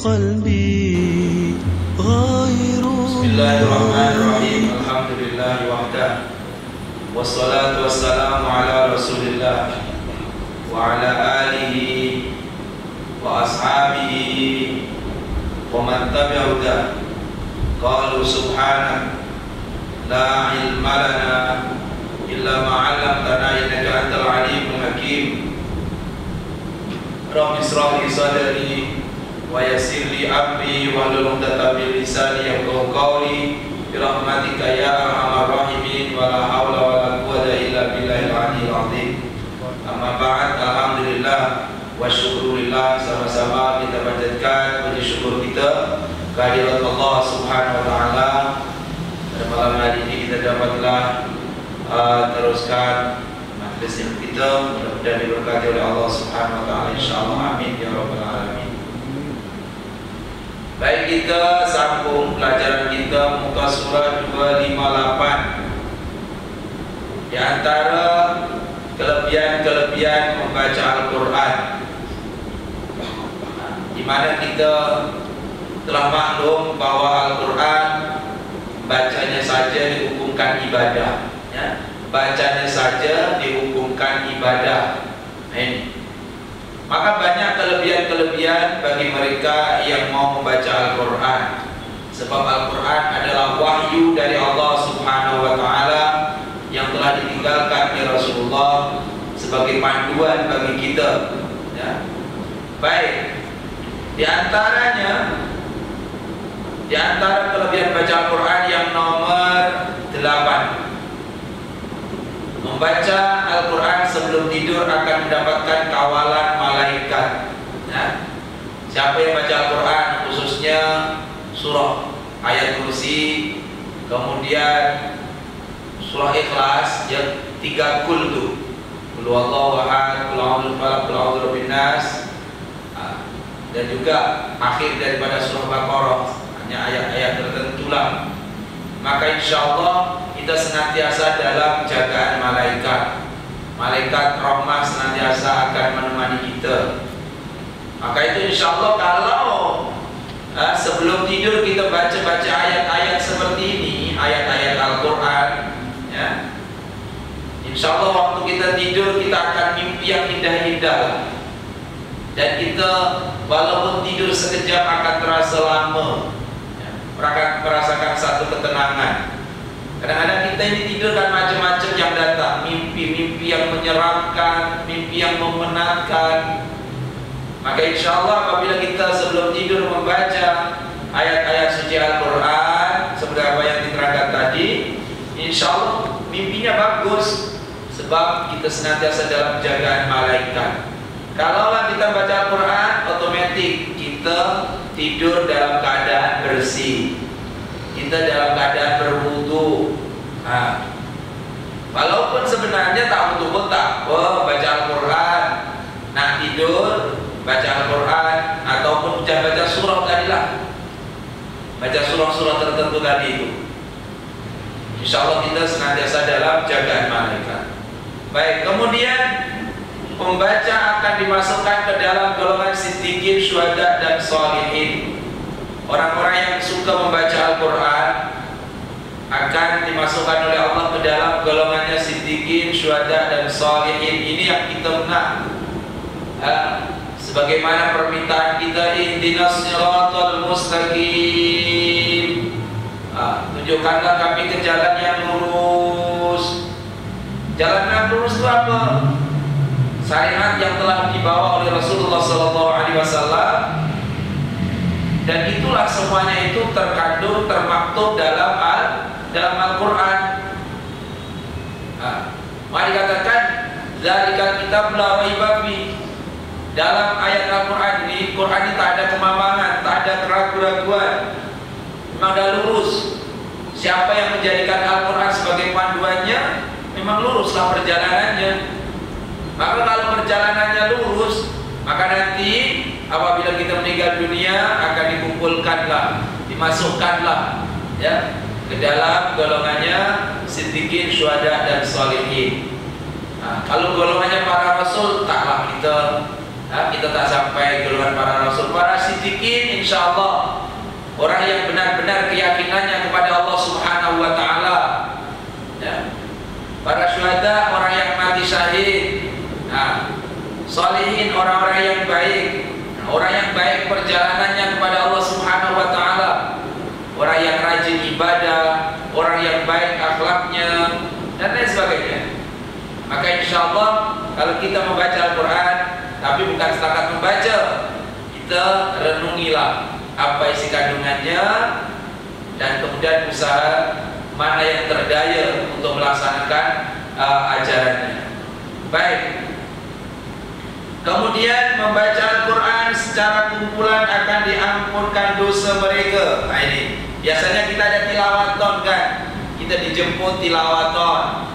قلبي غير بسم الله الرحمن الرحيم الحمد لله وحده والصلاة والسلام على رسول الله وعلى آله وأصحابه ومن تبعه. قالوا سبحانه لا علم لنا إلا ما علمتنا إنك أنت العليم الحكيم. رب اشرح لي صدري ويسر لي أمري واحلل عقدة من لساني يفقهوا قولي برحمتك يا أرحم الراحمين ولا حول ولا قوة إلا بالله العلي العظيم. Amma ba'd, alhamdulillah wa syukurillah, sama-sama kita panjatkan puji syukur kita kehadirat Allah Subhanahu wa taala. Pada malam hari ini kita dapatlah teruskan majlis yang kita, mudah-mudahan diberkati oleh Allah Subhanahu wa taala insyaallah, amin ya rabbal alamin. Baik, kita sambung pelajaran kita muka surat 258. Di antara kelebihan membaca Al-Quran, di mana kita telah maklum bahwa Al-Quran bacanya saja dihukumkan ibadah, ya? Bacanya saja dihukumkan ibadah. Maka banyak kelebihan-kelebihan bagi mereka yang mau membaca Al-Quran, sebab Al-Quran adalah wahyu dari Allah Subhanahu wa taala yang telah ditinggalkan oleh Rasulullah sebagai panduan bagi kita, ya. Baik, di antara kelebihan baca Al-Quran yang nomor 8, membaca Al-Quran sebelum tidur akan mendapatkan kawalan malaikat, ya. Siapa yang baca Al-Quran, khususnya surah ayat kursi, kemudian surah Ikhlas yang 3 kul itu, Qul huwallahu ahad, Qul a'udzu birabbil falaq, Qul a'udzu birabbin nas, dan juga akhir daripada surah Baqarah, hanya ayat-ayat tertentu lah. Maka insyaallah kita senantiasa dalam jagaan malaikat. Malaikat rahmah senantiasa akan menemani kita. Maka itu insyaallah kalau sebelum tidur kita baca-baca ayat-ayat seperti ini, ayat-ayat Al-Quran, ya, insyaallah waktu kita tidur kita akan mimpi yang indah-indah, dan kita walaupun tidur sekejap akan terasa lama, ya, merasakan satu ketenangan. Kadang-kadang kita ini tidur dan macam-macam yang datang, mimpi-mimpi yang menyeramkan, mimpi yang memenatkan. Maka insyaallah apabila kita sebelum tidur membaca ayat-ayat suci Al-Quran seperti apa yang diterangkan tadi, insyaallah mimpinya bagus, sebab kita senantiasa dalam jagaan malaikat. Kalaulah kita baca Al-Quran, otomatis kita tidur dalam keadaan bersih, kita dalam keadaan berwudu. Walaupun sebenarnya tak betul-betul baca Al-Quran, nak tidur baca Al-Quran, ataupun baca surah tadilah, baca surah-surah tertentu tadi itu, insyaallah kita senantiasa dalam jagaan malaikat. Baik, kemudian pembaca akan dimasukkan ke dalam golongan siddiqin, syuhada dan sholihin. Orang-orang yang suka membaca Al-Quran akan dimasukkan oleh Allah ke dalam golongannya siddiqin, syuhada dan sholihin. Ini yang kita nak, sebagaimana permintaan kita, ihdinas siratal mustaqim, tunjukkanlah kami ke jalan yang lurus. Jalan yang lurus itu apa? Syariat yang telah dibawa oleh Rasulullah SAW, dan itulah semuanya itu terkandung, termaktub dalam Al-Quran. Maka dikatakan zalikal kitab la raiba fi. Dalam ayat Al-Quran ini, Quran ini tak ada kemamangan, tak ada keraguan-raguan, memang dah lurus. Siapa yang menjadikan Al-Quran sebagai panduannya, memang luruslah perjalanannya. Maka kalau perjalanannya lurus, maka nanti apabila kita meninggal dunia akan dikumpulkanlah, dimasukkanlah, ya, ke dalam golongannya siddiqin, syuhada dan sholihin. Kalau golongannya para rasul, taklah kita kita tak sampai golongan para rasul. Para siddiqin insya Allah orang yang benar-benar keyakinannya kepada Allah Subhanahu wa Ta'ala, ya. Para syuhada orang yang mati syahid, sholihin orang-orang yang baik, orang yang baik perjalanannya kepada Allah Subhanahu wa Ta'ala, orang yang rajin ibadah, orang yang baik akhlaknya, dan lain sebagainya. Maka insya Allah kalau kita membaca Al-Quran, tapi bukan setakat membaca, kita renungilah apa isi kandungannya, dan kemudian usaha mana yang terdaya untuk melaksanakan ajarannya. Baik. Kemudian membaca Al-Quran secara kumpulan akan diampunkan dosa mereka. Nah ini biasanya kita ada tilawaton kan, kita dijemput tilawaton.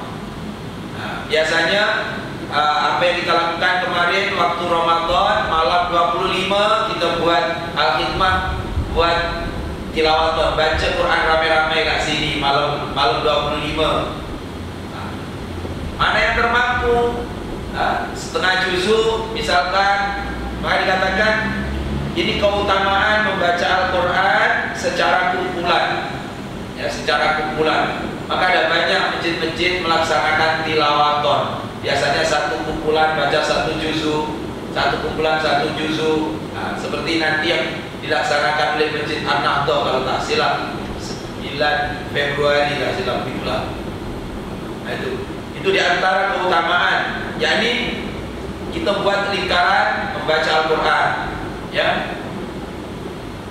Biasanya apa yang kita lakukan kemarin waktu Ramadan malam 25 kita buat al-khidmah, buat tilawaton, baca Quran rame-rame kat sini malam 25. Mana yang termampu setengah juzuk misalkan, maka dikatakan ini keutamaan membaca Al-Quran secara kumpulan, ya, secara kumpulan. Maka ada banyak masjid-masjid melaksanakan tilawaton. Biasanya satu kumpulan baca satu juzuk, satu kumpulan satu juzuk. Seperti nanti yang dilaksanakan oleh Masjid An-Nahdhah kalau tak silap 9 Februari tak silap itulah. Nah itu diantara keutamaan. Yakni kita buat lingkaran membaca Al-Quran, ya.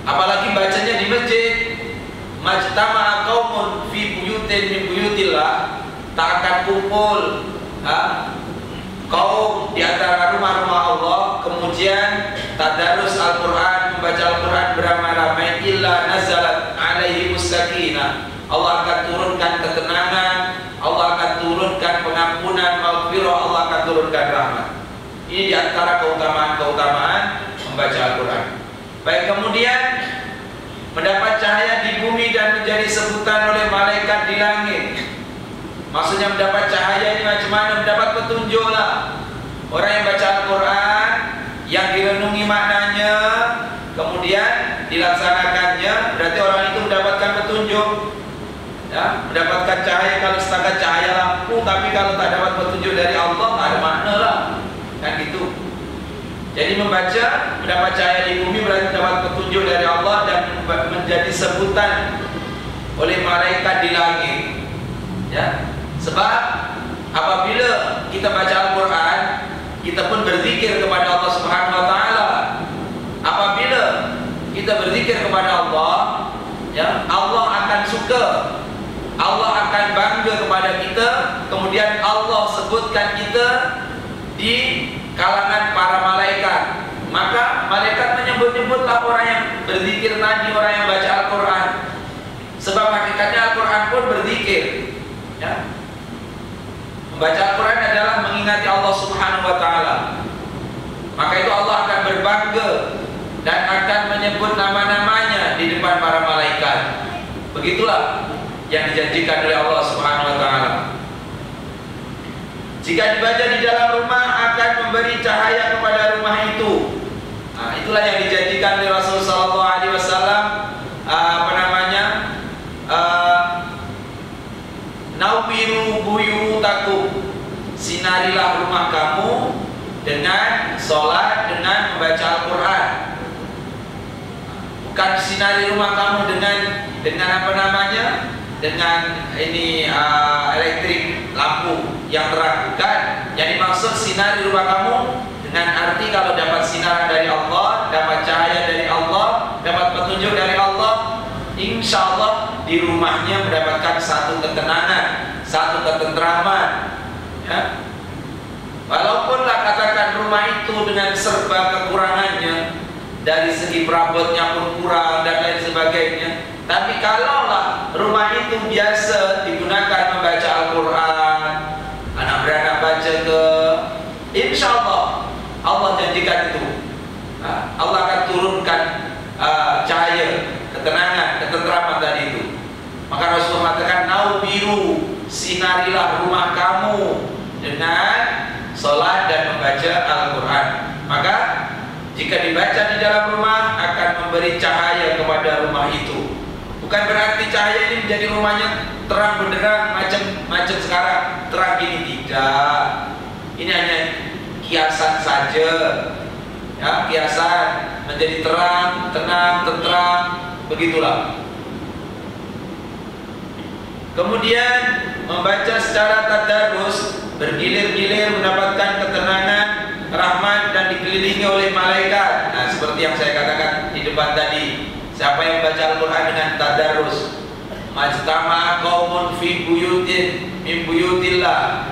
Apalagi bacanya di masjid. Majtama'a qaumun fi buyutin min buyutillah, tak akan kumpul kaum di antara rumah-rumah Allah kemudian tadarus Al-Quran, membaca Al-Quran beramai-ramai, illa nazalat alaihimus sakinah, Allah akan turunkan ketenangan, Allah akan turunkan pengampunan, maghfirah, Allah akan turunkan rahmat. Ini di antara keutamaan-keutamaan membaca Al-Quran. Baik, kemudian mendapat cahaya di bumi dan menjadi sebutan oleh malaikat di langit. Maksudnya mendapat cahaya ini macam mana? Mendapat petunjuk lah. Orang yang baca Al-Quran, yang direnungi maknanya, kemudian dilaksanakannya, berarti orang itu mendapatkan petunjuk, ya, mendapatkan cahaya. Kalau setakat cahaya lampu, tapi kalau tak dapat petunjuk dari Allah, tak ada makna lah, kan gitu. Jadi membaca, mendapat cahaya di bumi berarti mendapat petunjuk dari Allah dan menjadi sebutan oleh malaikat di langit, ya. Sebab apabila kita baca Al-Quran, kita pun berzikir kepada Allah Subhanahu wa Ta'ala. Apabila kita berzikir kepada Allah, ya, Allah akan suka, Allah akan bangga kepada kita. Kemudian Allah sebutkan kita di kalangan para malaikat. Maka malaikat menyebut-nyebutlah orang yang berzikir tadi, orang yang baca Al-Quran. Sebab hakikatnya Al-Quran pun berzikir, ya. Membaca Al-Quran adalah mengingati Allah Subhanahu wa Ta'ala. Maka itu Allah akan berbangga dan akan menyebut nama-namanya di depan para malaikat. Begitulah yang dijanjikan oleh Allah Subhanahu wa Ta'ala. Jika dibaca di dalam rumah akan memberi cahaya kepada rumah itu. Nah, itulah yang dijanjikan oleh Rasulullah SAW. Nawwiru buyutakum, sinarilah rumah kamu dengan sholat, dengan membaca Al-Quran. Bukan sinari rumah kamu dengan apa namanya, dengan ini elektrik lampu yang terang, bukan. Yang dimaksud sinari rumah kamu dengan arti kalau dapat sinar dari Allah, dapat cahaya dari Allah, dapat petunjuk dari Allah, insya Allah di rumahnya mendapatkan satu ketenangan, satu ketentraman, ya. Walaupunlah katakan rumah itu dengan serba kekurangannya, dari segi perabotnya pun kurang dan lain sebagainya, tapi kalaulah rumah itu biasa digunakan membaca Al-Quran, anak beranak baca ke, insya Allah Allah janjikan itu, Allah akan turunkan cahaya, ketenangan, ketentraman tadi itu. Maka Rasulullah mengatakan, nawwiru, sinarilah rumah kamu dengan sholat dan membaca Al-Quran. Maka Jika dibaca di dalam rumah akan memberi cahaya kepada rumah itu. Bukan berarti cahaya ini menjadi rumahnya terang benderang macam sekarang, terang gini, tidak. Ini hanya kiasan saja. Ya, kiasan menjadi terang, tenang, tentram, begitulah. Kemudian membaca secara tadarus, bergilir-gilir mendapatkan ketenangan, rahmat dan dikelilingi oleh malaikat. Nah, seperti yang saya katakan di depan tadi, siapa yang baca Al-Quran dengan tadarus, majtama'a qaumun fi buyutin min buyutillah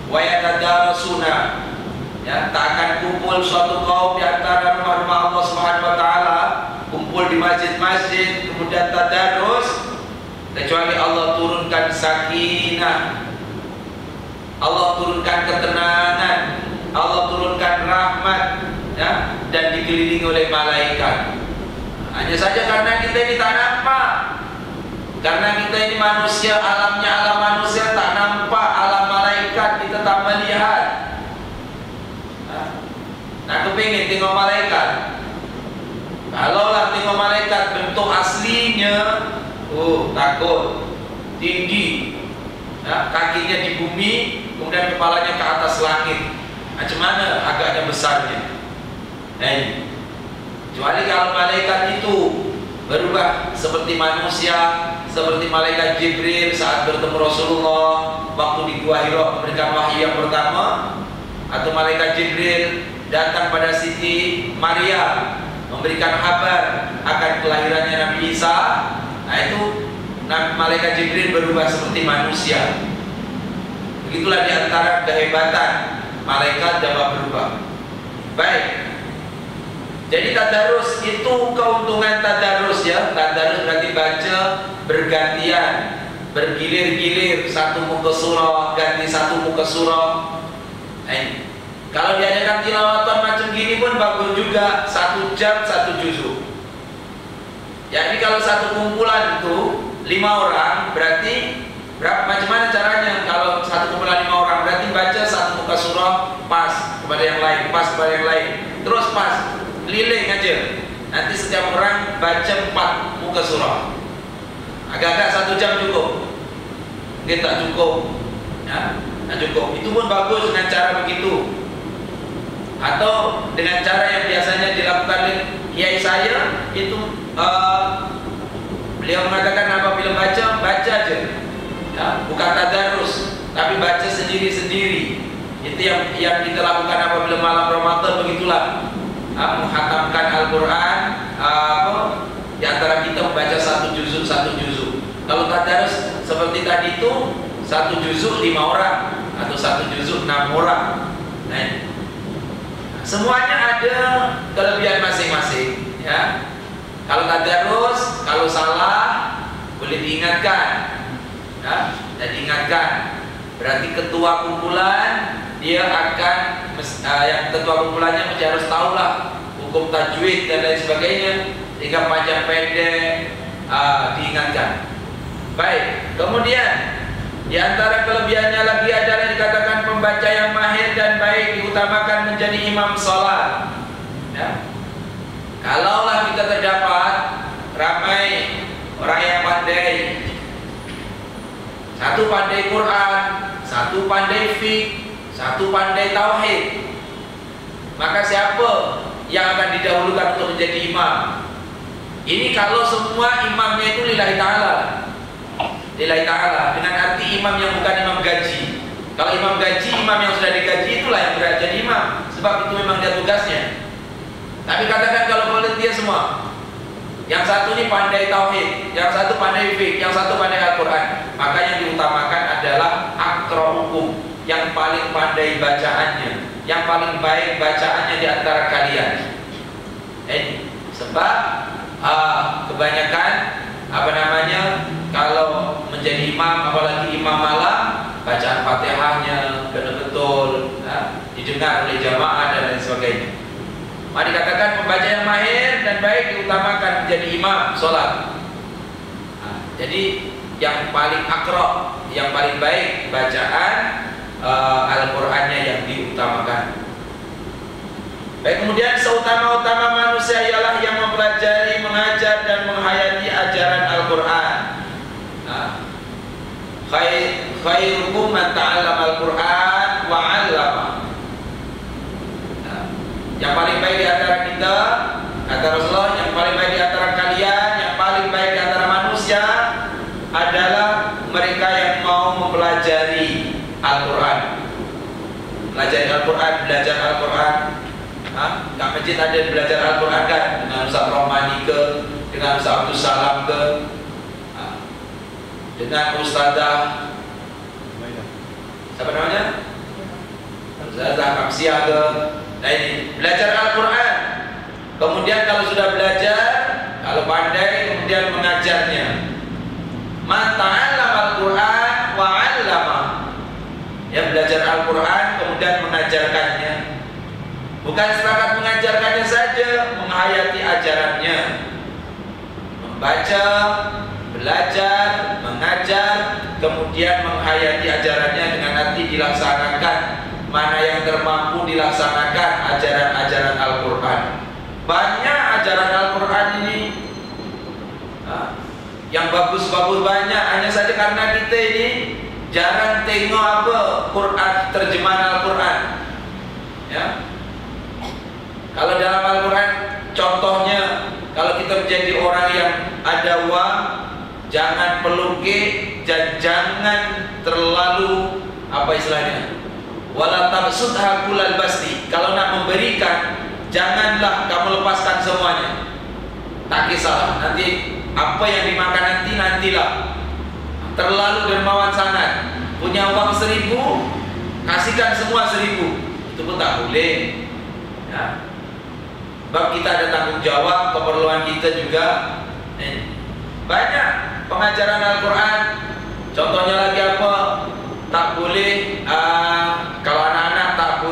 wa yatadarasuna, ya, tak akan kumpul suatu kaum di antara rumah-rumah Allah Subhanahu wa taala, kumpul di masjid-masjid kemudian tadarus, kecuali Allah turunkan sakinah, Allah turunkan ketenangan, Allah turunkan rahmat, ya, dan dikelilingi oleh malaikat. Hanya saja karena kita ini tak nampak, karena kita ini manusia, alamnya alam manusia tak nampak, alam malaikat kita tak melihat. Nah, kepingin tengok malaikat. Kalaulah tengok malaikat bentuk aslinya, takut, tinggi, ya, kakinya di bumi, kemudian kepalanya ke atas langit. Macam mana agaknya besarnya? Kecuali kalau malaikat itu berubah seperti manusia, seperti malaikat Jibril saat bertemu Rasulullah waktu di Gua Hira memberikan wahyu yang pertama, atau malaikat Jibril datang pada Siti Maria memberikan kabar akan kelahirannya Nabi Isa. Nah, itu malaikat Jibril berubah seperti manusia. Begitulah diantara kehebatan malaikat dapat berubah. Baik. Jadi tadarus itu keuntungan tadarus, ya. Tadarus berarti baca bergantian, bergilir-gilir, satu muka surah ganti satu muka surah. Kalau diadakan tilawatan macam gini pun bagus juga, 1 jam 1 juzuk. Jadi kalau satu kumpulan itu 5 orang, berarti macam mana caranya? Kalau satu kumpulan 5 orang, berarti baca satu muka surah pas kepada yang lain, pas kepada yang lain, terus pas, keliling aja. Nanti setiap orang baca 4 muka surah. Agak-agak 1 jam cukup? Mungkin tak cukup, ya, tak cukup. Itu pun bagus dengan cara begitu. Atau dengan cara yang biasanya dilakukan oleh kiai saya, itu beliau mengatakan apabila baca aja, ya, bukan tadarus, tapi baca sendiri-sendiri. Itu yang kita lakukan apabila malam Ramadan, begitulah, menghatamkan Al-Quran, di antara kita membaca 1 juzuk 1 juzuk. Kalau tadarus seperti tadi itu 1 juzuk 5 orang atau 1 juzuk 6 orang. Nah, semuanya ada kelebihan masing-masing, ya. Kalau tadarus, kalau salah boleh diingatkan, ya, dan diingatkan. Berarti ketua kumpulan dia akan yang ketua kumpulannya mesti harus tahulah hukum tajwid dan lain sebagainya, sehingga panjang pendek diingatkan. Baik, kemudian di antara kelebihannya lagi adalah dikatakan pembaca yang mahir dan baik diutamakan menjadi imam sholat, ya. Kalaulah kita terdapat ramai orang yang pandai, satu pandai Quran, satu pandai fiqh, satu pandai tauhid, maka siapa yang akan didahulukan untuk menjadi imam? Ini kalau semua imamnya itu lillahi ta'ala, lillahi ta'ala, dengan arti imam yang bukan imam gaji. Kalau imam gaji, imam yang sudah digaji itulah yang berat jadi imam, sebab itu memang dia tugasnya. Tapi katakan kalau volunteer semua, yang satu ini pandai tauhid, yang satu pandai fiqh, yang satu pandai Al-Quran, maka yang diutamakan adalah aqra'ukum, yang paling pandai bacaannya, yang paling baik bacaannya di antara kalian. Sebab kebanyakan kalau menjadi imam, apalagi imam malam, bacaan Fatihahnya betul-betul didengar oleh jamaah dan lain sebagainya. Maka dikatakan pembaca yang mahir dan baik diutamakan menjadi imam sholat. Jadi yang paling akro, yang paling baik bacaan Al-Qur'annya yang diutamakan. Baik, kemudian seutama-utama manusia ialah yang mempelajari, mengajar dan menghayati ajaran Al-Qur'an. Khairukum man ta'allama Al-Qur'an wa 'allama. Yang paling baik di antara kita, kata Rasulullah, yang paling baik di antara kalian, yang paling baik di antara manusia adalah mereka yang mau mempelajari Al-Quran. Pelajari Al-Quran, belajar Al-Quran. Kat masjid ada belajar Al-Quran kan? Dengan Ustaz Romani ke, dengan Ustaz Abdul Salam ke, dengan Ustazah siapa namanya? Ustazah Kamsiah ke. Nah ini, belajar Al-Quran. Kemudian kalau sudah belajar, kalau pandai, kemudian mengajarnya. Man ta'allama Al-Quran wa 'allama. Yang belajar Al-Quran kemudian mengajarkannya. Bukan setakat mengajarkannya saja, menghayati ajarannya. Membaca, belajar, mengajar, kemudian menghayati ajarannya dengan arti dilaksanakan. Mana yang termampu dilaksanakan ajaran-ajaran Al-Quran. Banyak ajaran Al-Quran ini yang bagus-bagus banyak. Hanya saja karena kita ini jarang tengok apa Quran, terjemahan Al-Quran. Ya. Kalau dalam Al-Quran, contohnya, kalau kita menjadi orang yang ada uang, jangan pelukis dan jangan terlalu apa istilahnya, wala tabsutha kullal basti. Kalau nak memberikan, janganlah kamu lepaskan semuanya. Tak kisah, nanti apa yang dimakan nantilah. Terlalu dermawan sangat. Punya uang 1.000, kasihkan semua 1.000. Itu pun tak boleh. Ya. Sebab kita ada tanggung jawab, keperluan kita juga. Banyak pengajaran Al-Quran. Contohnya lagi apa? Tak boleh kalau anak-anak tak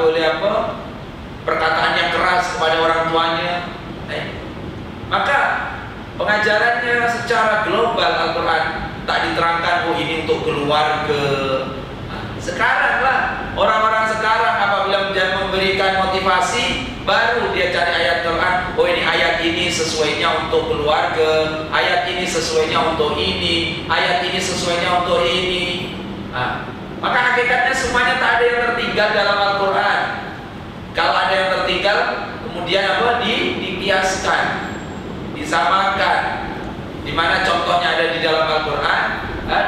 boleh apa? Perkataan yang keras kepada orang tuanya. Maka pengajarannya secara global Al-Quran tak diterangkan, oh ini untuk keluarga. Sekarang lah, orang-orang sekarang apabila memberikan motivasi, baru dia cari ayat Quran. Oh ini ayat ini sesuainya untuk keluarga, ayat ini sesuainya untuk ini, ayat ini sesuainya untuk ini. Maka hakikatnya semuanya tak ada yang tertinggal dalam Al-Quran. Kalau ada yang tertinggal, kemudian apa? Dikiaskan, disamakan. Dimana contohnya ada di dalam Al-Quran,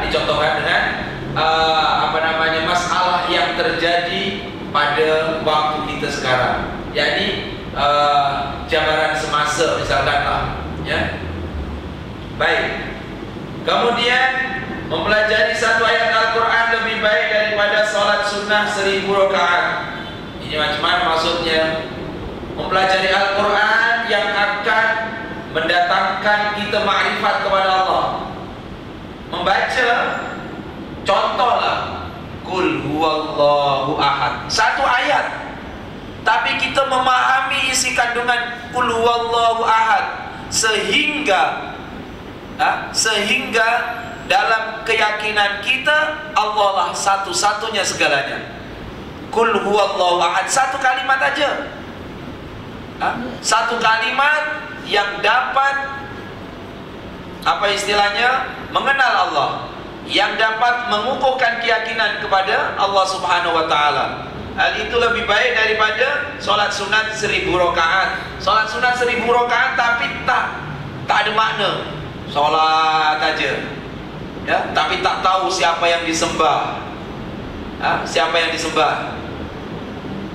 dicontohkan dengan masalah yang terjadi pada waktu kita sekarang, yakni jabaran semasa misalkanlah, ya. Baik. Kemudian mempelajari satu ayat Al-Quran lebih baik daripada sholat sunnah 1.000 rakaat. Ini macam mana maksudnya? Mempelajari Al-Quran yang akan mendatangkan kita makrifat kepada Allah. Membaca, contohlah, Qul huwallahu ahad, satu ayat, tapi kita memahami isi kandungan Qul huwallahu ahad sehingga dalam keyakinan kita Allah lah satu-satunya segalanya. Qul huwallahu ahad, satu kalimat aja, satu kalimat yang dapat apa istilahnya, mengenal Allah, yang dapat mengukuhkan keyakinan kepada Allah Subhanahu wa taala. Hal itu lebih baik daripada solat sunat 1.000 rakaat. Solat sunat 1.000 rakaat tapi tak ada makna. Solat aja, ya, tapi tak tahu siapa yang disembah. Siapa yang disembah.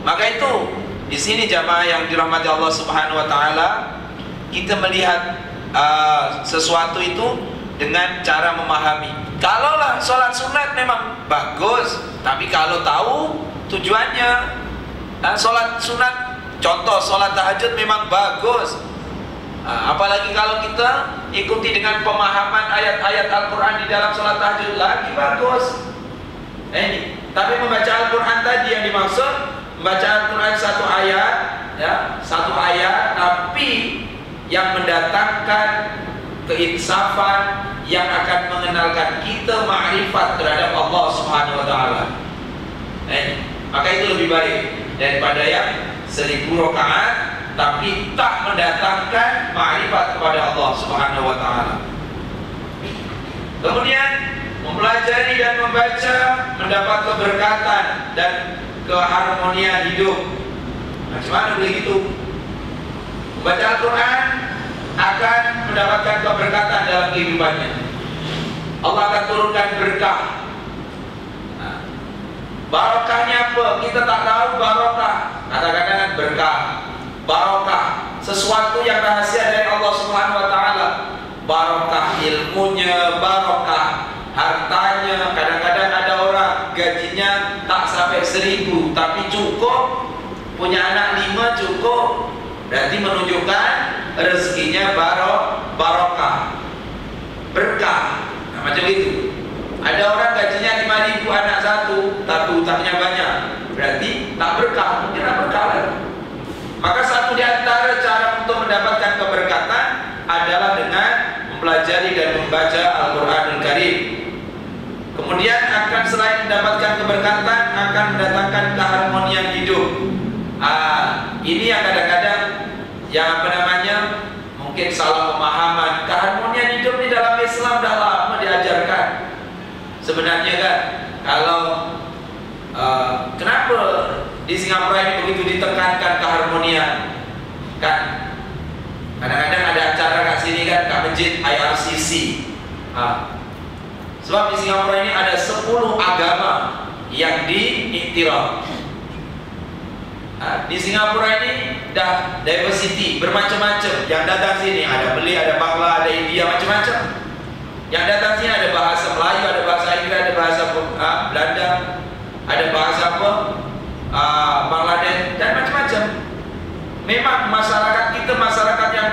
Maka itu di sini jamaah yang dirahmati Allah Subhanahu wa taala, kita melihat sesuatu itu dengan cara memahami. Kalaulah solat sunat memang bagus, tapi kalau tahu tujuannya, solat sunat, contoh solat tahajud memang bagus. Apalagi kalau kita ikuti dengan pemahaman ayat-ayat Al-Quran di dalam solat tahajud, lagi bagus. Ini. Tapi membaca Al-Quran tadi yang dimaksud, membaca Al-Quran satu ayat, ya, satu ayat, tapi yang mendatangkan keinsafan, yang akan mengenalkan kita makrifat terhadap Allah Subhanahu wa taala. Maka itu lebih baik. daripada yang 1000 rakaat tapi tak mendatangkan ma'rifat kepada Allah Subhanahu wa taala. Kemudian mempelajari dan membaca mendapat keberkatan dan keharmonian hidup. Macam mana begitu? Membaca Al-Quran akan mendapatkan keberkatan dalam kehidupannya. Allah akan turunkan berkah. Barokahnya apa? Kita tak tahu barokah. Kata-kata berkah, barokah, sesuatu yang rahasia dari Allah Subhanahu wa taala. Barokah ilmunya, barokah hartanya. Kadang-kadang ada orang gajinya tak sampai 1000 tapi cukup, punya anak 5 cukup. Berarti menunjukkan rezekinya barokah, berkah. Nah, macam itu. Ada orang gajinya 5.000 anak 1 tapi utangnya banyak, berarti tak berkah, mungkin tak berkah lagi. Maka satu di antara cara untuk mendapatkan keberkatan adalah dengan mempelajari dan membaca Al-Quranul Karim. Kemudian akan selain mendapatkan keberkatan, akan mendatangkan keharmonian hidup. Ini yang kadang-kadang yang mungkin salah pemahaman. Keharmonian hidup di dalam Islam dah lama diajarkan. Sebenarnya kan, kalau kenapa di Singapura ini begitu ditekankan keharmonian? Kan kadang-kadang ada acara kat sini kan, kat masjid IRCC. Sebab di Singapura ini ada 10 agama yang diiktiraf. Di Singapura ini dah diversity, bermacam-macam. Yang datang sini ada Beli, ada Bangla, ada India, macam-macam. Yang datang sini ada bahasa Melayu, ada bahasa Inggris, ada bahasa Belanda, ada bahasa Bangladesh dan macam-macam. Memang masyarakat kita masyarakat yang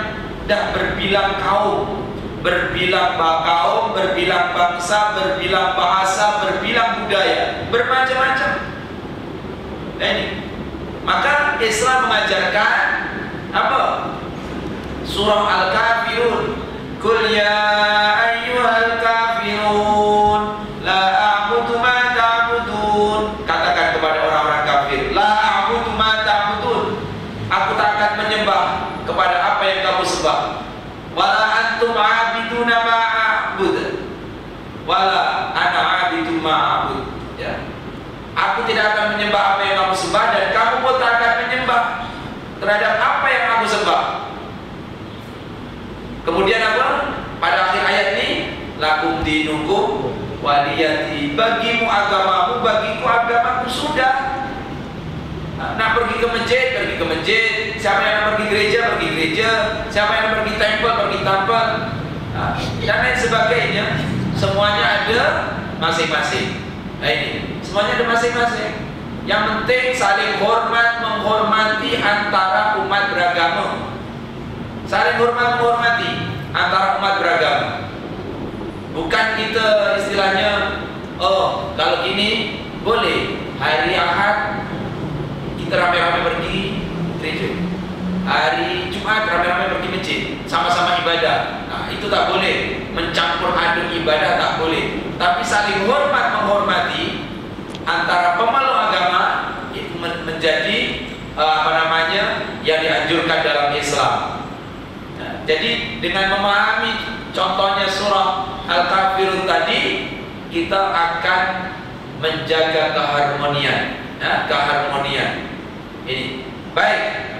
dah berbilang kaum, berbilang kaum, berbilang bangsa, berbilang bahasa, berbilang budaya, bermacam-macam. Ini. Maka Islam mengajarkan apa? Surah Al-Kafirun. Qul ya ayyuhal kafirun la a'budu ma ta'budun. Katakan kepada orang-orang kafir, la a'budu ma ta'budun. Aku tak akan menyembah kepada apa yang kamu sembah. Wala antum 'abiduna ma a'bud. Wala ana 'abidu ma a'bud. Ya. Aku tidak akan menyembah apa yang kamu sembah dan kamu pun tak akan menyembah terhadap apa yang aku sembah. Kemudian apa? Pada akhir ayat ini, lakum dinukum waliyati. Bagimu agamamu, bagiku agamaku. Sudah. Nak pergi ke masjid, pergi ke masjid. Siapa yang nak pergi gereja, pergi gereja. Siapa yang nak pergi temple, pergi temple. Dan lain sebagainya. Semuanya ada masing-masing. Nah ini, semuanya ada masing-masing. Yang penting saling hormat, menghormati antara umat beragama. Saling hormat, menghormati antara umat beragama. Bukan kita istilahnya, oh kalau gini boleh hari Ahad kita ramai-ramai pergi gereja, hari Jumat ramai-ramai pergi masjid, sama-sama ibadah. Nah itu tak boleh, mencampur aduk ibadah tak boleh. Tapi saling hormat, menghormati antara pemeluk agama itu menjadi yang dianjurkan dalam Islam. Jadi dengan memahami contohnya surah Al-Kafirun tadi, kita akan menjaga keharmonian, keharmonian ini. Baik.